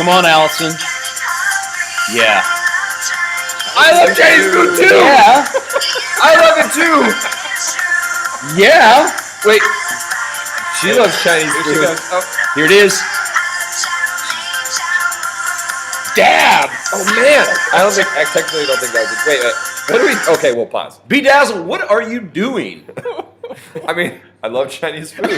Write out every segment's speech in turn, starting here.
Come on, Allison. Yeah. I love Chinese food too. Yeah. I love it too. Yeah. Wait. She loves Chinese food. She goes. Oh, here it is. Dab. Oh man. I technically don't think that was it. Wait. What do we? Okay, we'll pause. Bedazzle, what are you doing? I mean, I love Chinese food.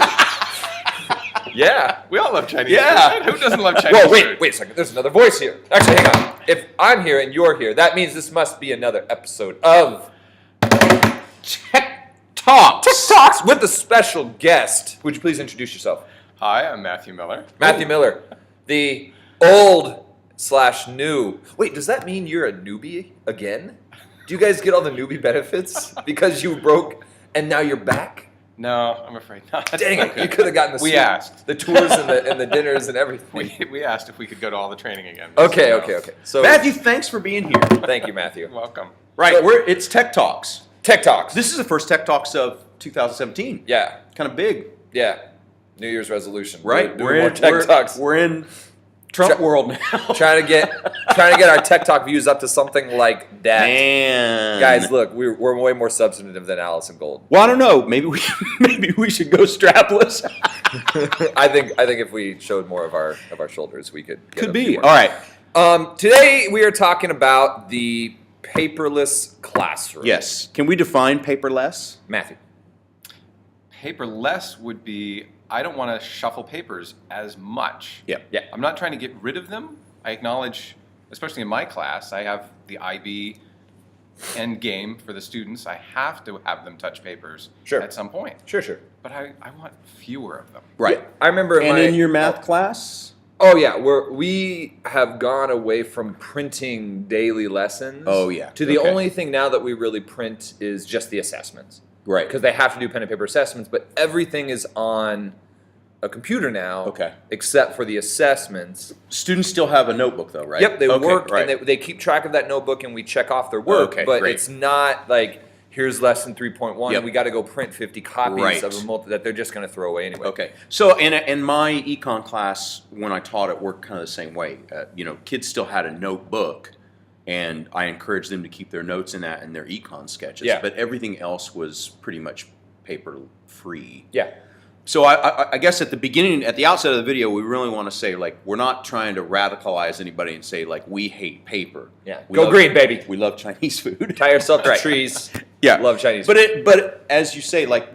Yeah, We all love Chinese Yeah. food. Who doesn't love Chinese Whoa, food? wait a second. There's another voice here. Actually, hang on. If I'm here and you're here, that means this must be another episode of TekTalks. TekTalks with a special guest. Would you please introduce yourself? Hi, I'm Matthew Miller. Matthew Miller, the old/new. Wait, does that mean you're a newbie again? Do you guys get all the newbie benefits because you broke and now you're back? No, I'm afraid not. Dang it! You could have gotten We asked. the tours and the dinners and everything. We asked if we could go to all the training again. Okay. So Matthew, thanks for being here. thank you, Matthew. You're welcome. Right, So- it's TekTalks. TekTalks. This is the first TekTalks of 2017. Yeah. Kind of big, Yeah. New Year's resolution. right? Do more TekTalks. We're in Trump Try- world now. trying to get our TekTalk views up to something like that. Man, Guys, look, we're way more substantive than Allison Gold. Well, I don't know. Maybe we should go strapless. I think if we showed more of our shoulders, we could get Could a be. few more. All right. Today we are talking about the paperless classroom. Yes. Can we define paperless? Matthew. Paperless would be, I don't want to shuffle papers as much. Yeah. Yeah. I'm not trying to get rid of them. I acknowledge, especially in my class, I have the IB end game for the students. I have to have them touch papers Sure. at some point. Sure. But I want fewer of them. Right. I remember In your math class? Oh yeah, we have gone away from printing daily lessons. Oh, yeah. To the Okay. only thing now that we really print is just the assessments. Right. Because they have to do pen and paper assessments, but everything is on a computer now. Okay. Except for the assessments. Students still have a notebook, though, right? Yep, they Okay, work right. and they keep track of that notebook and we check off their work. Okay, but great. it's not like here's lesson 3.1 Yep. and we got to go print 50 copies Right. of a that they're just going to throw away anyway. Okay. So in my econ class, when I taught it, worked kind of the same way. Kids still had a notebook, and I encouraged them to keep their notes in that and their econ sketches. Yeah. But everything else was pretty much paper free. Yeah. So I guess at the outset of the video, we really want to say, like, we're not trying to radicalize anybody and say, like, we hate paper. Yeah. We Go love- green, baby. We love Chinese food. Tie yourself to Right. trees. Yeah. Love Chinese But but as you say, like,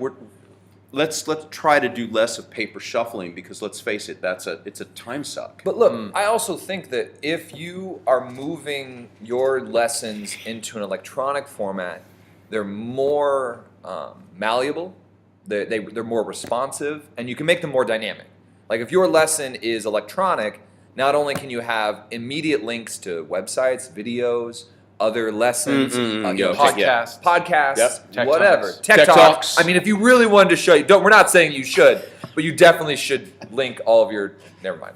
let's try to do less of paper shuffling, because let's face it, it's a time suck. But look, I also think that if you are moving your lessons into an electronic format, they're more malleable, they're more responsive, and you can make them more dynamic. Like if your lesson is electronic, not only can you have immediate links to websites, videos, other lessons, podcasts, Yep. whatever, TekTalks. TekTalks. I mean, if you really wanted to show we're not saying you should, but you definitely should link all of your. Never mind.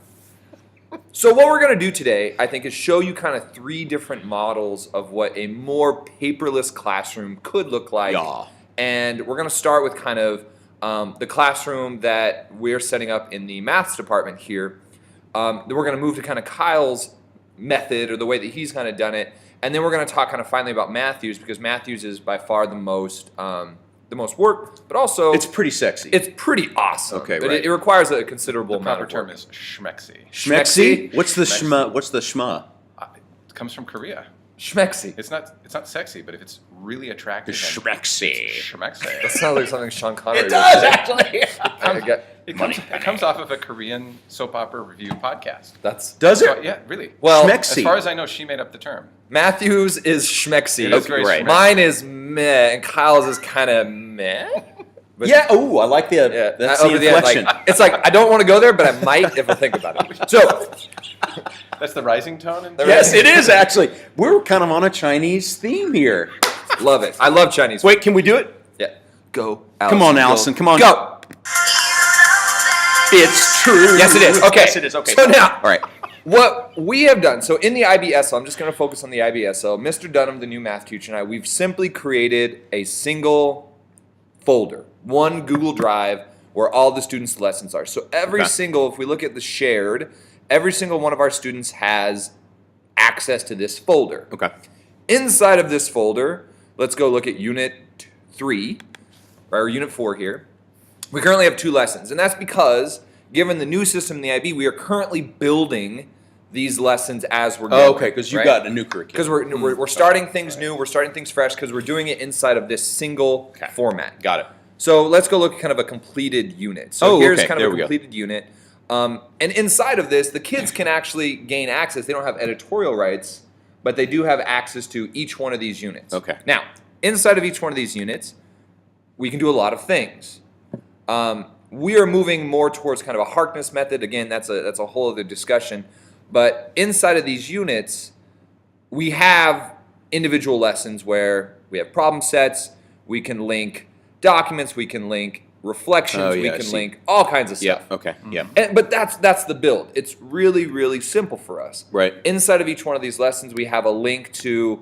So what we're going to do today, I think, is show you kind of 3 different models of what a more paperless classroom could look like. Yeah. And we're going to start with kind of the classroom that we're setting up in the maths department here. Then we're going to move to kind of Kyle's method, or the way that he's kind of done it. And then we're going to talk kind of finally about Matthew's, because Matthew's is by far the most work, but also It's pretty sexy. it's pretty awesome. Okay, But right. it requires a considerable The amount proper of term work. is schmexy. Schmexy? What's the Schmexy. schma? What's the schma? It comes from Korea. Schmexy. It's not sexy, but if it's really attractive, The and schmexy. schmexy. That sounds like something Sean Connery It does, would say. actually. I get- It comes off of a Korean soap opera review podcast. That's Does So, it? yeah, really. well. Schmexy. As far as I know, she made up the term. Matthew's is schmexy. It is very right. schmexy. Mine is meh, and Kyle's is kind of meh. But Yeah. Oh, I like the. yeah, That's the over the end, inflection. like, it's like I don't want to go there, but I might if I think about it. So That's the rising tone. In Yes, it is actually. We're kind of on a Chinese theme here. love it. I love Chinese. Wait, can we do it? Yeah. Go. Come on, Allison. Come on. Go. It's true. Yes, it is. Okay. Yes, it is. Okay. So now, all right. what we have done, so in the IBSO, I'm just going to focus on the IBSO. Mr. Dunham, the new math teacher, and I, we've simply created a single folder, one Google Drive, where all the students' lessons are. So every Okay. single, if we look at the shared, every single one of our students has access to this folder. Okay. Inside of this folder, let's go look at Unit 3, or Unit 4 here. We currently have 2 lessons, and that's because, given the new system in the IB, we are currently building these lessons as we're going. Oh, okay, because you got a new curriculum. Because we're starting things new, we're starting things fresh, because we're doing it inside of this single format. Got it. So let's go look at kind of a completed unit. So here's kind of a completed unit. And inside of this, the kids can actually gain access. They don't have editorial rights, but they do have access to each one of these units. Okay. Now, inside of each one of these units, we can do a lot of things. We are moving more towards kind of a Harkness method. Again, that's a whole other discussion. But inside of these units, we have individual lessons where we have problem sets, we can link documents, we can link reflections, we can link all kinds of stuff. Yeah, okay, yeah. But that's the build. It's really, really simple for us. Right. Inside of each one of these lessons, we have a link to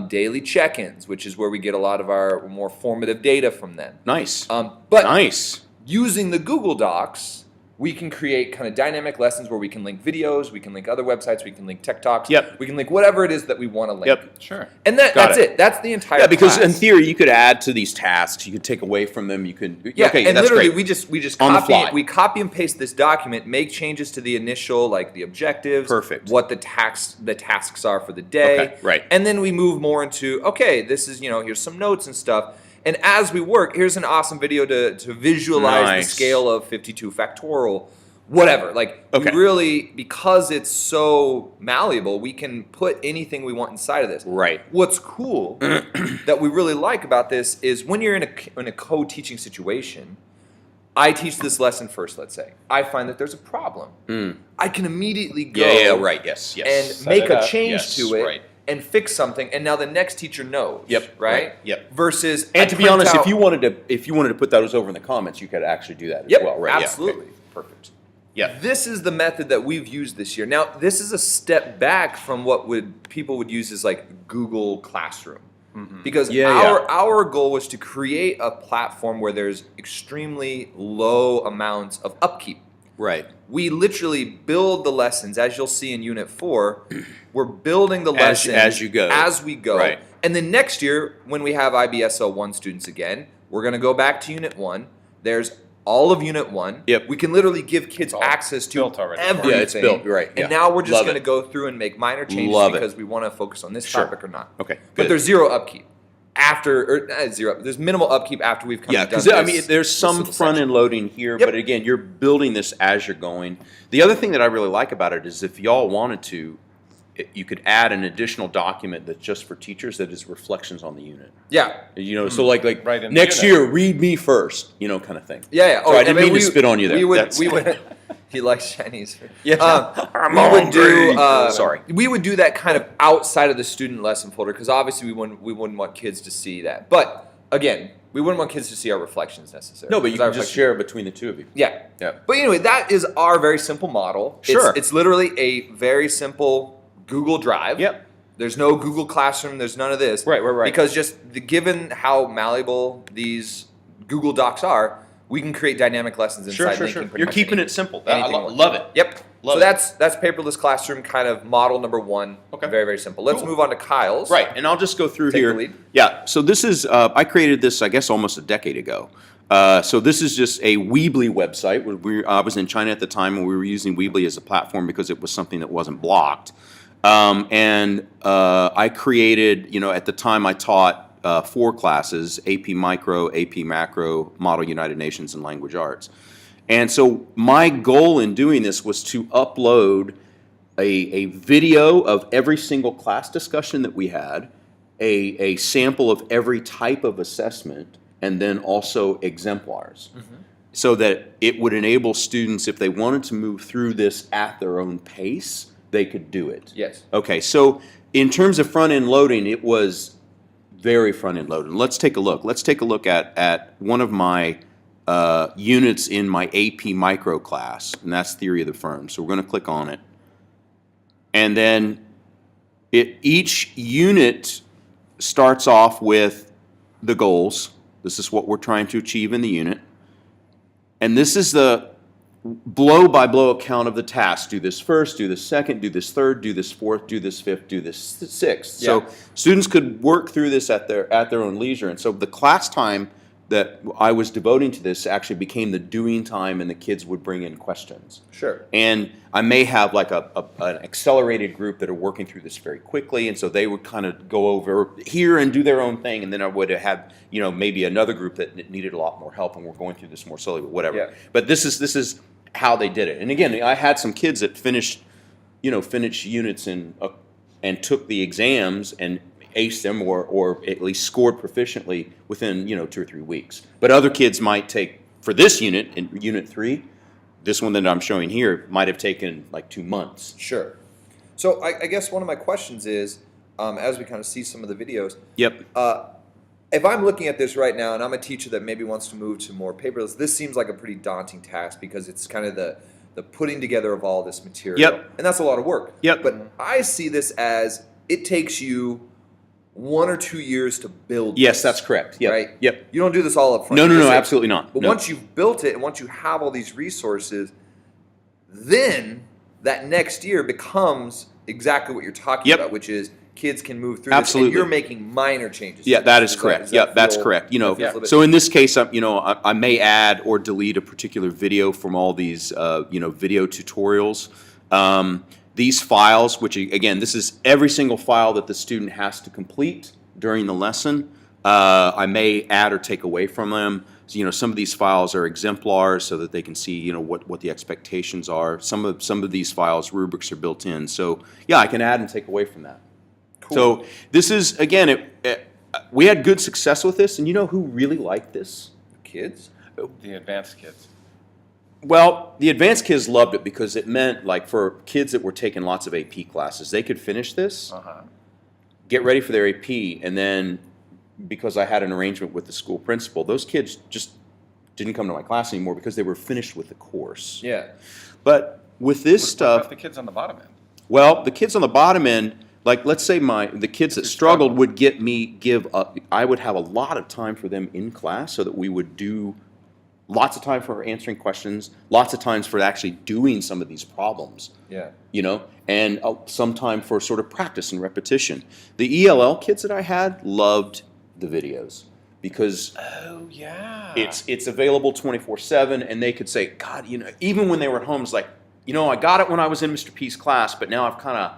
daily check-ins, which is where we get a lot of our more formative data from them. Nice. But nice. using the Google Docs, we can create kind of dynamic lessons where we can link videos, we can link other websites, we can link TekTalks, Yep. we can link whatever it is that we want to link. Yep. Sure. And that's it. That's the entire because class. in theory, you could add to these tasks. You could take away from them. You could. Yeah, okay, and that's literally great. we just On the fly. copy and paste this document, make changes to the initial, like the objectives, Perfect. what the tasks are for the day, Okay, right. and then we move more into, okay, this is, here's some notes and stuff. And as we work, here's an awesome video to visualize Nice. the scale of 52 factorial, whatever. Like, Okay. we really, because it's so malleable, we can put anything we want inside of this. Right. What's cool that we really like about this is when you're in a co-teaching situation, I teach this lesson first, let's say. I find that there's a problem. I can immediately go Right. Yes. Yes. and Set make it a up. change Yes, to it right. and fix something, and now the next teacher knows. Yep. Right? Yep. Versus, And I to be print honest, out- if you wanted to put those over in the comments, you could actually do that as Yep, well, right? Yeah, okay. absolutely. Perfect. Yeah. This is the method that we've used this year. Now, this is a step back from what people would use as like Google Classroom. Because our goal was to create a platform where there's extremely low amounts of upkeep. Right. We literally build the lessons, as you'll see in Unit 4. We're building the lessons as you go. as we go. Right. And then next year, when we have IBSO 1 students again, we're going to go back to Unit 1. There's all of Unit 1. Yep. We can literally give kids all access to built already. everything. Yeah, it's built, right, And yeah. now we're just Love going to it. go through and make minor changes Love it. because we want to focus on this Sure. topic or not. Okay, But good. there's zero upkeep. There's minimal upkeep after we've kind Yeah, of done because I this- mean, there's this some little front section. end loading here, Yep. but again, you're building this as you're going. The other thing that I really like about it is if y'all wanted to, you could add an additional document that's just for teachers that is reflections on the unit. Yeah. So like Right in the next unit. year, read me first, kind of thing. Yeah. So I didn't mean to spit on you there. We would. That's- He likes Chinese food. Yeah. We would do. Sorry. We would do that kind of outside of the student lesson folder because obviously we wouldn't want kids to see that. But again, we wouldn't want kids to see our reflections necessarily. No, but you 'cause our can just reflections- share it between the two of you. Yeah. Yeah. But anyway, that is our very simple model. Sure. It's literally a very simple Google Drive. Yep. There's no Google Classroom. There's none of this. Right. Because given how malleable these Google Docs are, we can create dynamic lessons inside. linking pretty You're much keeping any- it simple. anything we want. Love it. Yep. Love So it. that's Paperless Classroom kind of model number 1. Okay. Very, very simple. Let's Cool. move on to Kyle's. Right, and I'll just go through Take here. the lead. Yeah, so this is, I created this, I guess, almost a decade ago. So this is just a Weebly website. I was in China at the time, and we were using Weebly as a platform because it was something that wasn't blocked. I created, at the time I taught 4 classes, AP Micro, AP Macro, Model United Nations, and Language Arts. And so my goal in doing this was to upload a video of every single class discussion that we had, a sample of every type of assessment, and then also exemplars. So that it would enable students, if they wanted to move through this at their own pace, they could do it. Yes. Okay, so in terms of front-end loading, it was very front-end loaded. Let's take a look. Let's take a look at one of my units in my AP Micro class, and that's Theory of the Firm. So we're going to click on it. And then each unit starts off with the goals. This is what we're trying to achieve in the unit. And this is the blow by blow account of the task. Do this first, do this second, do this third, do this fourth, do this fifth, do this sixth. So students could work through this at their own leisure. And so the class time that I was devoting to this actually became the doing time, and the kids would bring in questions. Sure. And I may have like an accelerated group that are working through this very quickly, and so they would kind of go over here and do their own thing, and then I would have had, you know, maybe another group that needed a lot more help, and we're going through this more slowly, but whatever. Yeah. But this is how they did it. And again, I had some kids that finished units and took the exams and aced them or at least scored proficiently within 2 or 3 weeks. But other kids might take, for this unit, in unit 3, this one that I'm showing here might have taken like 2 months. Sure. So I guess one of my questions is, as we kind of see some of the videos, Yep. If I'm looking at this right now and I'm a teacher that maybe wants to move to more paperless, this seems like a pretty daunting task because it's kind of the putting together of all this material. Yep. And that's a lot of work. Yep. But I see this as it takes you 1 or 2 years to build Yes, this, that's correct. Yep. right? Yep. You don't do this all up front. No, You just say- absolutely not. But No. once you've built it and once you have all these resources, then that next year becomes exactly what you're talking Yep. about, which is kids can move through Absolutely. this, and you're making minor changes. Yeah, to that this. is correct. does Yeah, that that's feel- correct. that feels a little bit- So in this case, I may add or delete a particular video from all these, video tutorials. These files, which again, this is every single file that the student has to complete during the lesson. I may add or take away from them. So, some of these files are exemplars so that they can see, what the expectations are. Some of these files, rubrics are built in. So yeah, I can add and take away from that. Cool. So this is, again, we had good success with this, and you know who really liked this? Kids? The advanced kids. Well, the advanced kids loved it because it meant, like, for kids that were taking lots of AP classes, they could finish this, get ready for their AP, and then because I had an arrangement with the school principal, those kids just didn't come to my class anymore because they were finished with the course. Yeah. But with this What stuff, about the kids on the bottom end? well, the kids on the bottom end, like, let's say the kids that struggled would I would have a lot of time for them in class so that we would do lots of time for answering questions, lots of times for actually doing some of these problems. Yeah. And some time for sort of practice and repetition. The ELL kids that I had loved the videos because Oh yeah. it's available 24/7, and they could say, God, even when they were at home, it's like, I got it when I was in Mr. P's class, but now I've kind of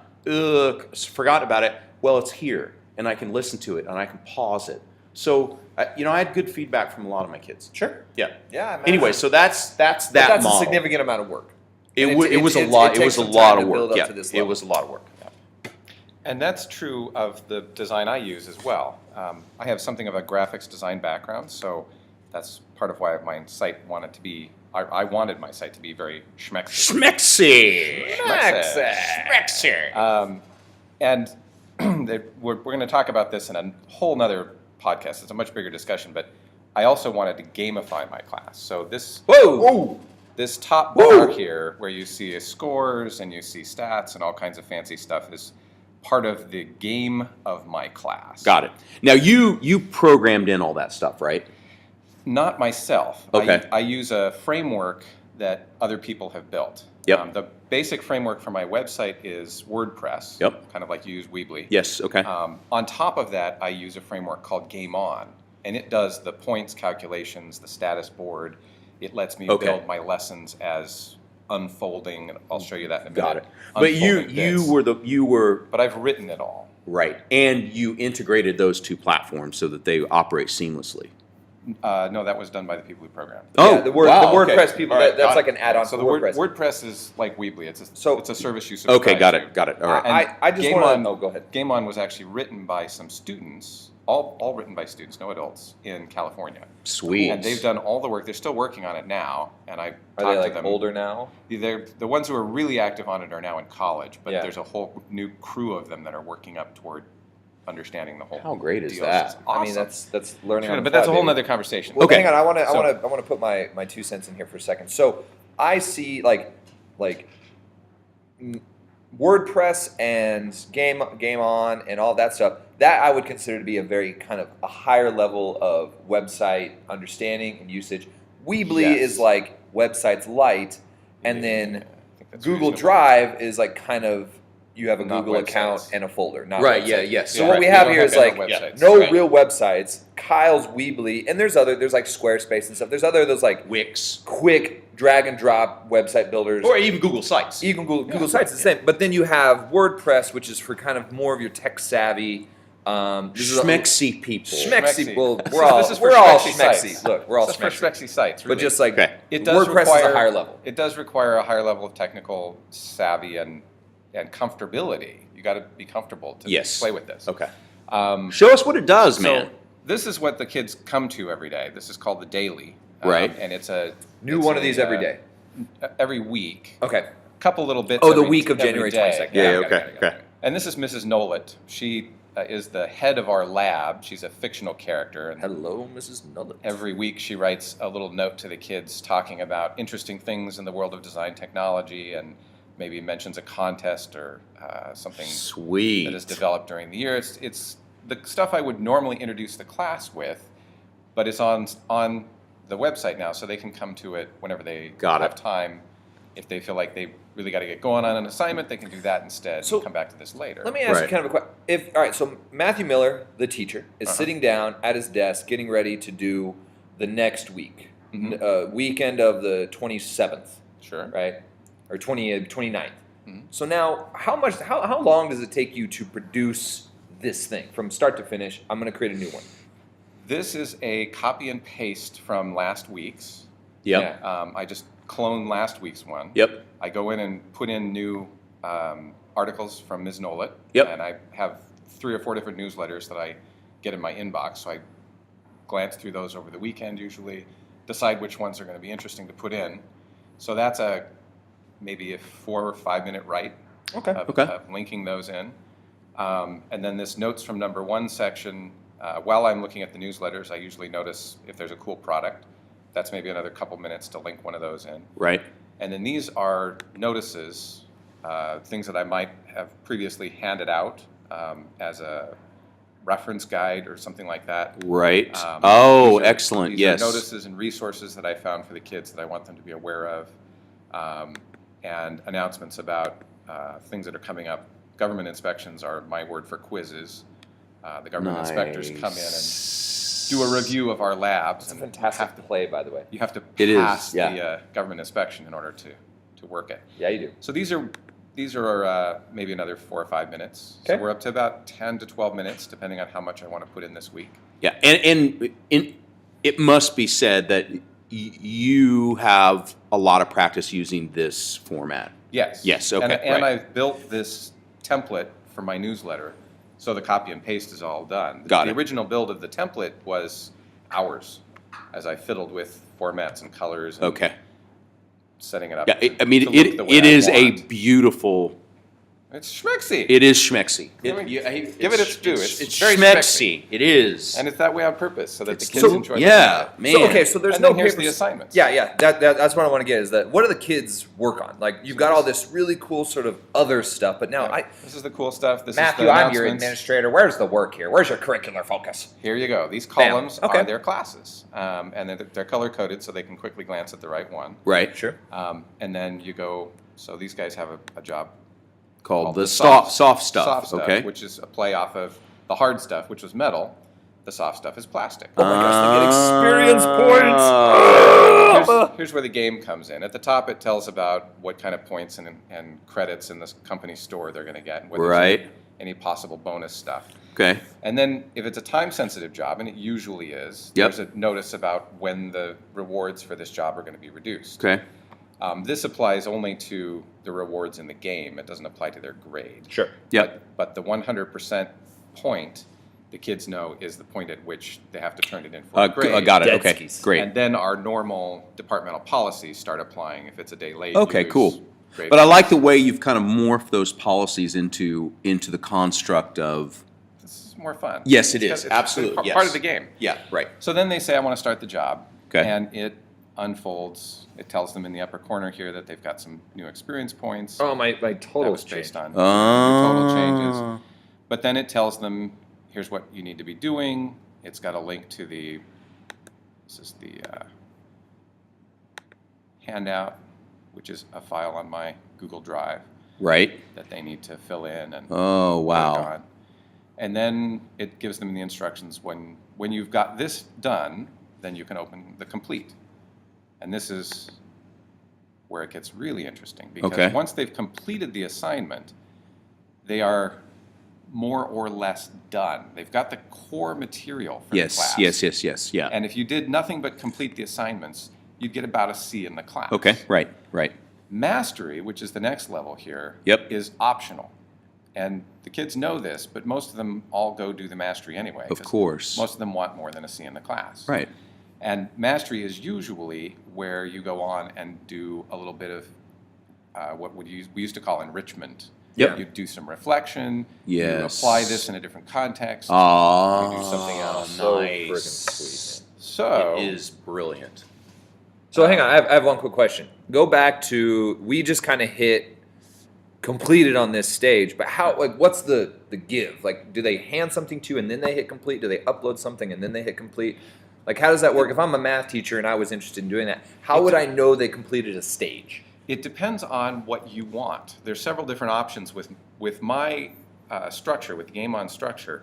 forgot about it. Well, it's here, and I can listen to it, and I can pause it. So, I had good feedback from a lot of my kids. Sure. Yeah. Yeah. Anyway, so that's that But that's model. a significant amount of work. It And was a it lot. It takes was a some lot time of to build work. up Yeah, to this it level. was a lot of work. And that's true of the design I use as well. I have something of a graphics design background, so that's part of why my site wanted to be. I wanted my site to be very schmexy. Schmexy. And we're going to talk about this in a whole nother podcast. It's a much bigger discussion, but I also wanted to gamify my class. So this top bar here, where you see scores and you see stats and all kinds of fancy stuff, is part of the game of my class. Got it. Now you programmed in all that stuff, right? Not myself. Okay. I use a framework that other people have built. Yep. The basic framework for my website is WordPress. Yep. Kind of like you use Weebly. Yes. Okay. On top of that, I use a framework called GameOn, and it does the points calculations, the status board. It lets me Okay. build my lessons as unfolding, and I'll show you that in a minute. Got it. But you Unfolding bits. were But I've written it all. right, and you integrated those two platforms so that they operate seamlessly. No, that was done by the people who programmed. Oh, the wow, okay. WordPress people. All right, That's got like it. an add-on So to the WordPress. WordPress is like Weebly. It's So- a service you subscribe Okay, got to. it. Got it. All right. And I just GameOn- want to know. Go ahead. GameOn was actually written by some students, all written by students, no adults, in California. Sweet. And they've done all the work. They're still working on it now, and I Are talked they to like them. older now? They're the ones who are really active on it are now in college, but Yeah. there's a whole new crew of them that are working up toward understanding the whole. How great is deal. that? It's awesome. I mean, that's learning. Sure, on the but that's a fly, whole baby. nother conversation. Well, Okay. hang on. I want So- to put my 2 cents in here for a second. So I see like WordPress and GameOn and all that stuff. That I would consider to be a very kind of a higher level of website understanding and usage. Weebly Yes. is like websites light. and then I think that's Google reasonable. Drive is like kind of you have a Not Google account websites. and a folder, not Right, websites. yeah, yes. So Yeah, what we you have don't here is any like websites. no Right. real websites. Kyle's Weebly, and there's like Squarespace and stuff. There's those like Wix. quick drag and drop website builders. Or even Google Sites. Even Google Sites is the same. But then you have WordPress, which is for kind of more of your tech savvy. This is a- Schmexy people. Schmexy. Well, This we're all is for we're all schmexy schmexy. sites. Look, we're all This is for schmexy. schmexy sites, But really. just like Okay. It does WordPress require, is a higher level. It does require a higher level of technical savvy and comfortability. You got to be comfortable to Yes. play with this. Okay. Show us what it does, man. So this is what the kids come to every day. This is called the daily. Right. And it's New one of these every day. Every week. Okay. Couple little bits. Oh, the every- week of every January day. 22nd. Yeah, got it, okay, got it, got it. okay. And this is Mrs. Nolet. She is the head of our lab. She's a fictional character. And Hello, Mrs. Nullet. every week she writes a little note to the kids talking about interesting things in the world of design technology, and maybe mentions a contest or something Sweet. that is developed during the year. It's the stuff I would normally introduce the class with, but it's on the website now, so they can come to it whenever they Got have it. time. If they feel like they really got to get going on an assignment, they can do that instead So, and come back to this later. Let me ask you Right. kind of a question. All right, so Matthew Miller, the teacher, is sitting down at his desk getting ready to do the next week, weekend of the 27th, Sure. right? Or 29th. Mhm. So now, how long does it take you to produce this thing from start to finish? I'm going to create a new one. This is a copy and paste from last week's. Yep. Yeah. I just cloned last week's one. Yep. I go in and put in new articles from Ms. Nolet. Yep. And I have 3 or 4 different newsletters that I get in my inbox. So I glance through those over the weekend usually, decide which ones are going to be interesting to put in. So that's maybe a 4 or 5 minute write Okay. of linking those in. And then this notes from number 1 section, while I'm looking at the newsletters, I usually notice if there's a cool product. That's maybe another couple minutes to link one of those in. Right. And then these are notices, things that I might have previously handed out as a reference guide or something like that. Right. These Oh, are- excellent. These Yes. are notices and resources that I found for the kids that I want them to be aware of, and announcements about things that are coming up. Government inspections are my word for quizzes. The government inspectors come in and do a review of our labs. It's a and fantastic play, by the way. you have to It is, pass yeah. the government inspection in order to work it. Yeah, you do. So these are maybe another 4 or 5 minutes. Okay. So we're up to about 10 to 12 minutes, depending on how much I want to put in this week. Yeah, and it must be said that you have a lot of practice using this format. Yes. Yes, okay, And right. I've built this template for my newsletter, so the copy and paste is all done. Got The it. original build of the template was hours, as I fiddled with formats and colors and Okay. setting it up. Yeah, to- I mean, to look the way it I is a want. beautiful. It's schmexy. It is schmexy. Give it its due. It's very schmexy. It is. And it's that way on purpose, so that the kids So- enjoy yeah, it. man. So, okay, so there's And no then here's papers. the assignments. Yeah. That's what I want to get is that what do the kids work on? Like you've got all this really cool sort of other stuff, but now This is the cool stuff. This Matthew, is the I'm your announcements. administrator. Where's the work here? Where's your curricular focus? Here you go. These Bam. columns Okay. are their classes, and they're color coded so they can quickly glance at the right one. Right. Sure. And then you go. So these guys have a job Called the soft stuff. Soft stuff, Okay. which is a play off of the hard stuff, which was metal. The soft stuff is plastic. Oh my gosh, they get experience points. Here's where the game comes in. At the top, it tells about what kind of points and credits in this company store they're going to get, and whether there's Right. any possible bonus stuff. Okay. And then if it's a time-sensitive job, and it usually is, Yep. there's a notice about when the rewards for this job are going to be reduced. Okay. This applies only to the rewards in the game. It doesn't apply to their grade. Sure. Yep. But the 100% point, the kids know, is the point at which they have to turn it in for a grade. Got it. Dead Okay. skis. Great. And then our normal departmental policies start applying. If it's a day late, Okay, you lose cool. grade But I points. like the way you've kind of morphed those policies into the construct of. This is more fun. Yes, it It's is. part- Absolutely, Part yes. of the game. Yeah. Right. So then they say, I want to start the job. Okay. And it unfolds. It tells them in the upper corner here that they've got some new experience points. Oh, my that totals was based changed. on total Oh. changes. But then it tells them, here's what you need to be doing. It's got a link to this is the handout. which is a file on my Google Drive Right. that they need to fill in and Oh, work wow. on. And then it gives them the instructions when you've got this done, then you can open the complete. And this is where it gets really interesting, because Okay. once they've completed the assignment, they are more or less done. They've got the core material for the class. Yes. Yeah. And if you did nothing but complete the assignments, you'd get about a C in the class. Okay. Right. Mastery, which is the next level here, Yep. is optional. And the kids know this, but most of them all go do the mastery anyway. Of 'cause course. Most of them want more than a C in the class. Right. And mastery is usually where you go on and do a little bit of what we used to call enrichment. Yep. You do some reflection. You Yes. apply this in a different context. Ah, You do something else. So nice. friggin' sweet. So It is brilliant. So hang on, I have one quick question. Go back to, we just kind of hit completed on this stage, but how, like, what's the give? Like, do they hand something to you and then they hit complete? Do they upload something and then they hit complete? Like, how does that work? If I'm a math teacher and I was interested in doing that, how would I know they completed a stage? it depends on what you want. There's several different options with my structure, with the GameOn structure.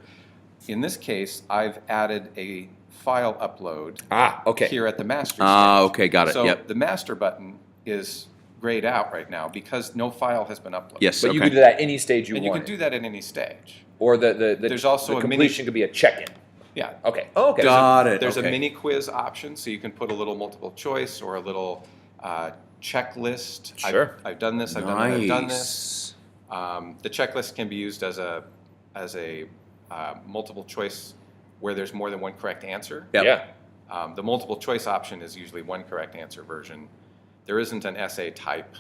In this case, I've added a file upload Okay. here at the master stage. Okay, got it. So Yep. the master button is grayed out right now because no file has been uploaded. Yes. But you okay. can do that any stage you And want. you can do that at any stage. Or the There's also the a mini- completion could be a check-in. Yeah. Okay. Oh, okay. Got it. There's okay. a mini quiz option, so you can put a little multiple choice or a little checklist. Sure. I've done this. I've done this. The checklist can be used as a multiple choice where there's more than one correct answer. Yep. Yeah. The multiple choice option is usually one correct answer version. There isn't an essay type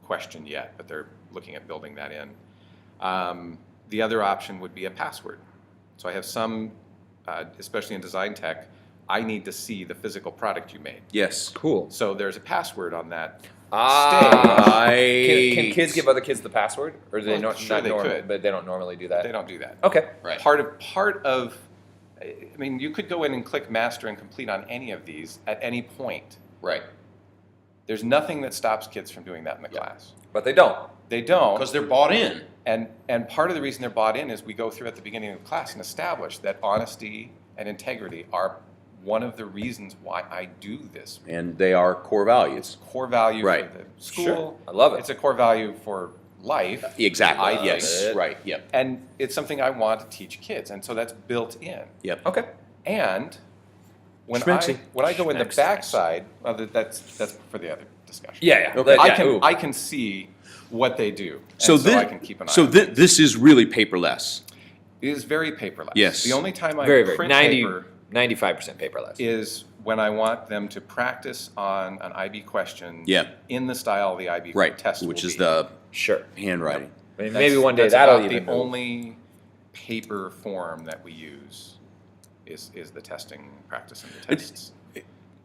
question yet, but they're looking at building that in. The other option would be a password. So I have some, especially in design tech, I need to see the physical product you made. Yes. Cool. So there's a password on that. Right. Can kids give other kids the password, or do they Well, not? sure Not they normal, could. but they don't normally do that. They don't do that. Okay. Right. Part of, I mean, you could go in and click master and complete on any of these at any point. Right. There's nothing that stops kids from doing that in the class. But they don't. They don't. Because they're bought in. And part of the reason they're bought in is we go through at the beginning of the class and establish that honesty and integrity are one of the reasons why I do this. And they are core values. Core value Right. for the school. Sure. I love it. It's a core value for life. Exactly. I think. Yes. Right. Yep. And it's something I want to teach kids. And so that's built in. Yep. Okay. And when Schmexy. I go in the Schmexy. backside, well, that's for the other discussion. Yeah. Okay. Yeah. I can see what they do. So and I can keep an eye So on it. this is really paperless. It is very paperless. Yes. The only time I Very. print 95% paperless. is when I want them to practice on an IB question Yeah. in the style of the IB Right. test Which will is be. the Sure. handwriting. I mean, That's- maybe one day that's that'll about even the move. only paper form that we use is the testing practice and the tests.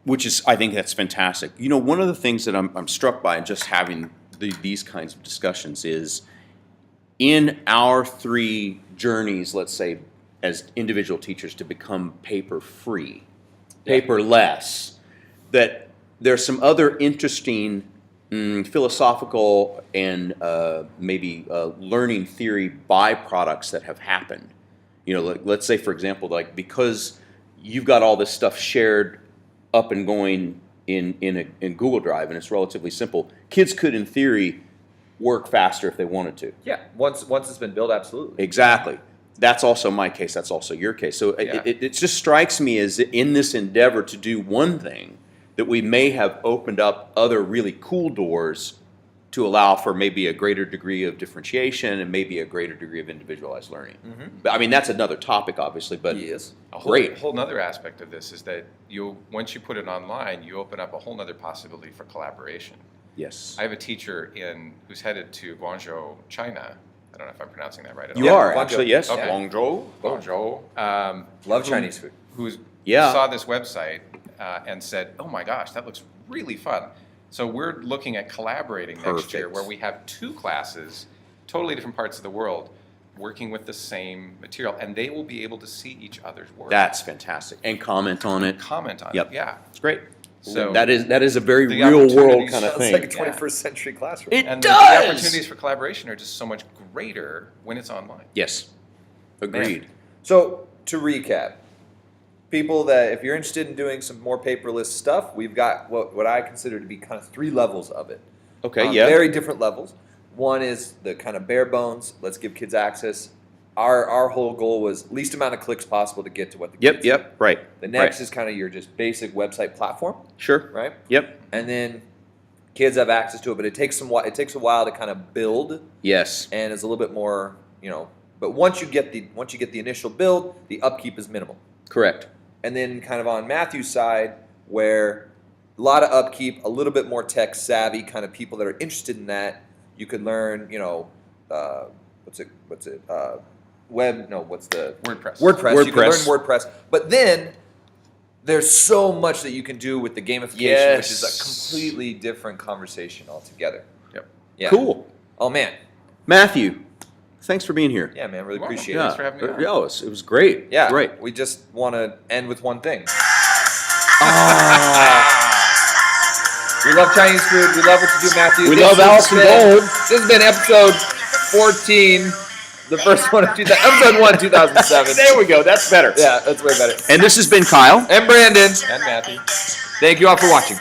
Which is, I think that's fantastic. You know, one of the things that I'm struck by in just having these kinds of discussions is in our three journeys, let's say, as individual teachers to become paper-free, paperless, that there's some other interesting philosophical and maybe learning theory byproducts that have happened. You know, let's say, for example, like because you've got all this stuff shared up and going in Google Drive, and it's relatively simple. Kids could, in theory, work faster if they wanted to. Yeah. Once it's been built, absolutely. Exactly. That's also my case. That's also your case. So Yeah. it just strikes me as in this endeavor to do one thing that we may have opened up other really cool doors to allow for maybe a greater degree of differentiation and maybe a greater degree of individualized learning. But I mean, that's another topic, obviously. But Yes. A great. whole nother aspect of this is that once you put it online, you open up a whole nother possibility for collaboration. Yes. I have a teacher who's headed to Guangzhou, China. I don't know if I'm pronouncing that right at You all. are Guangzhou. actually, yes. Okay. Guangzhou. Guangzhou. Love Chinese food. Who Yeah. saw this website and said, "Oh my gosh, that looks really fun." So we're looking at collaborating next year, Perfect. where we have two classes, totally different parts of the world, working with the same material, and they will be able to see each other's work. That's fantastic. And comment on it. comment on Yep. it. Yeah. It's great. So that is a very the real world opportunities- kind of It's thing. like a 21st century classroom. It and does. the opportunities for collaboration are just so much greater when it's online. Yes, agreed. So to recap, people that if you're interested in doing some more paperless stuff, we've got what I consider to be kind of 3 levels of it. Okay, yeah. Very different levels. One is the kind of bare bones. Let's give kids access. Our whole goal was least amount of clicks possible to get to what the kids need. Yep, right. The next right. is kind of your just basic website platform, Sure. right? Yep. And then kids have access to it, but it takes a while to kind of build, Yes. and it's a little bit more, But once you get the initial build, the upkeep is minimal. Correct. And then kind of on Matthew's side, where a lot of upkeep, a little bit more tech savvy kind of people that are interested in that, you could learn, what's it? WordPress. WordPress. You can learn WordPress. WordPress, but then there's so much that you can do with the gamification, which is a completely different conversation altogether. Yep. Yeah. Cool. Oh man. Matthew, thanks for being here. Yeah, man. Really Wow. appreciate Thanks it. for having me on. Yeah, it was great. Yeah. Great. We just want to end with one thing. We love Chinese food. We love what you do, Matthew. We This love has Allison been- Gold. This has been episode 14, the first one of episode 1, 2007. There we go. That's better. Yeah, that's way better. And this has been Kyle. And Brandon. And Matthew. Thank you all for watching.